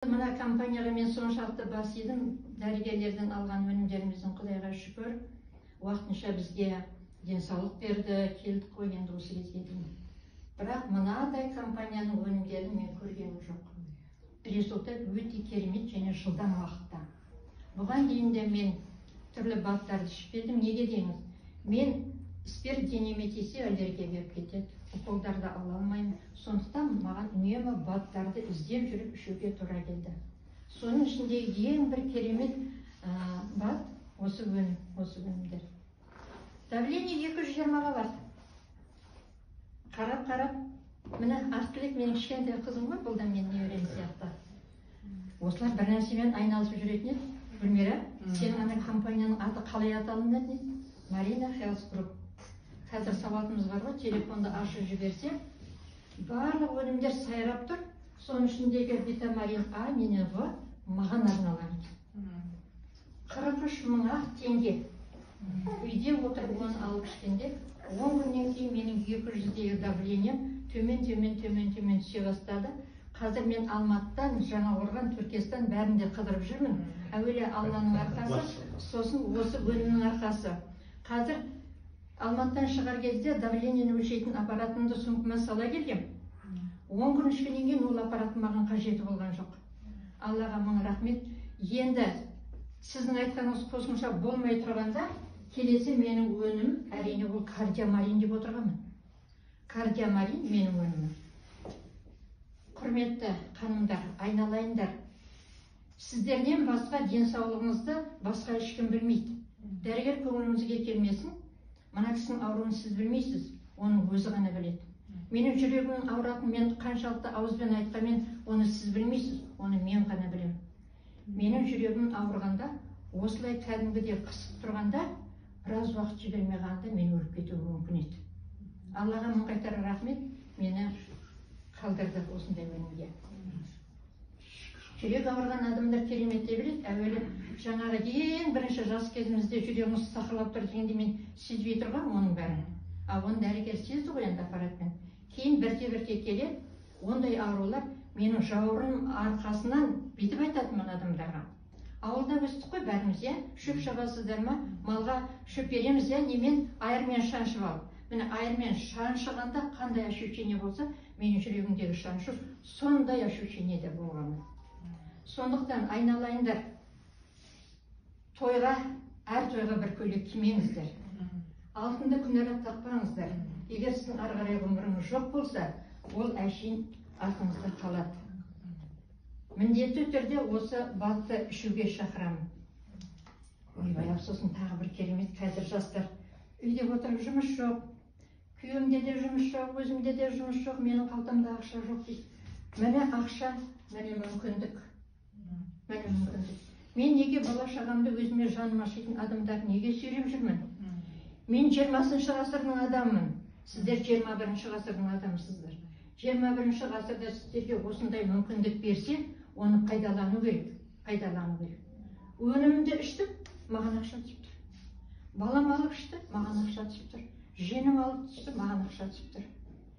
Мына компанияға мен соншалықты бас едім, дәрігерлерден алған өнімдеріміздің Құдайға шүкір уақытынша бізге денсаулық берді, келдік қой енді осы кезге дейін. Бірақ мынадай компанияның өнімдерін мен көргенім жоқ. Результат өте керемет және жылдам уақытта. Бұған дейін де мен түрлі баттарды ішіп келдім. Неге дейміз? Мен спирт денеме тисе аллергия беріп кетеді. Уколдарды ала алмаймын. Сондықтан маған үнемі баттарды іздеп жүріп ішуге тура келді. Соның ішіндегі ең бір керемет бат осы өнімдер. Давление 220-ға барды. Қарап, міне Ақтілек менің кішкентай қызым ғой, бұл да менің немерем сияқты. Осылар бір нәрсемен айналысып жүретін еді. Гүлмира, сенің ана компанияның аты қалай аталынады дейді? Marina Health Group. Қазір сауатымыз бар ғой, телефонды ашып жіберсе, барлық өнімдер сайрап тұр. Соның ішіндегі витамин А менен В маған арналған. 43 000 теңге. Үйде отырып оны алып ішкенде, 10 күннен кейін менің 200-дегі давлением төмен түсе бастады. Қазір мен Алматыдан, Жаңақорған, Түркістан бәрінде қыдырып жүрмін. Әуелі Алланың арқасы, сосын осы өнімнің арқасы. Қазір Алматыдан шығар кезде давлениені өлшейтін аппаратымды сумкама сала келгем. 10 күн ішкеннен кейін ол аппарат маған қажеті болған жоқ. Аллаға мың рахмет. Енді сіздің айтқаныңыз қосымша болмай тұрғанда, келесі менің өнім, әрине ол кардиомарин деп отырғанмын. Кардиомарин менің өнімім. Құрметті қанымдар, айналайындар, сіздерден басқа денсаулығыңызды басқа ешкім білмейді. Дәрігер көңіліңізге келмесін, мына кісінің ауруын сіз білмейсіз, оның өзі ғана біледі. Менің жүрегімнің ауыратын, мен қаншалықты ауызбен айтқанмен, оны сіз білмейсіз, оны мен ғана білемін. Менің жүрегім ауырғанда, осылай кәдімгідей қысып тұрғанда, біраз уақыт жібермей қалғанда мен өліп кетуім мүмкін еді. Аллаға мың қайтара рахмет, мені қалдырды осындай өнімге. Жүрек ауырған адамдар кереметтей біледі. Әуелі жаңағы ең бірінші жас кезімізде жүрегіміз сақырлап тұр дегенде мен сезбей тұрғанмын оның бәрін. Оны дәрігер сезді ғой енді аппаратпен. Кейін бірте келе ондай аурулар менің жауырын арқасынан бүйтіп айтатынмын адамдарға. Ауылда өстік қой бәріміз, шөп шабасыздар ма? Малға шөп береміз, немен айырмен шаншып алып. Міне айырмен шаншығанда қандай ощущение болса, менің жүрегімдегі шаншу сондай ощущениеде болғанмын. Сондықтан айналайындар, әр тойға бір көйлек кимеңіздер. Алтынды күнәлап тақпаңыздар. Егер сіздің ары-қарай ғұмырыңыз жоқ болса, ол әшейін артыңызда қалады. Міндетті түрде осы батты ішуге шақырамын. Ойбай, сосын тағы бір керемет, қазір жастар үйде отырып жұмыс жоқ, күйеуімде де жұмыс жоқ, өзімде де жұмыс жоқ, менің қалтамда ақша жоқ дейді. Міне ақша, міне мүмкіндік. Мен неге бала шағамды өзіме жаным ашитын адамдар неге сүйреп жүрмін? Мен 20-шы ғасырдың адамымын. Сіздер 21-ші ғасырдың адамысыздар. 21-ші ғасырда сіздерге осындай мүмкіндік берсе, оны пайдалану керек. Өнімді іштім, маған ақша түсіп тұр. Балам алып ішті, маған ақша түсіп тұр. Женім алып түсті, маған ақша түсіп тұр.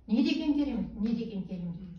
Не деген керемет?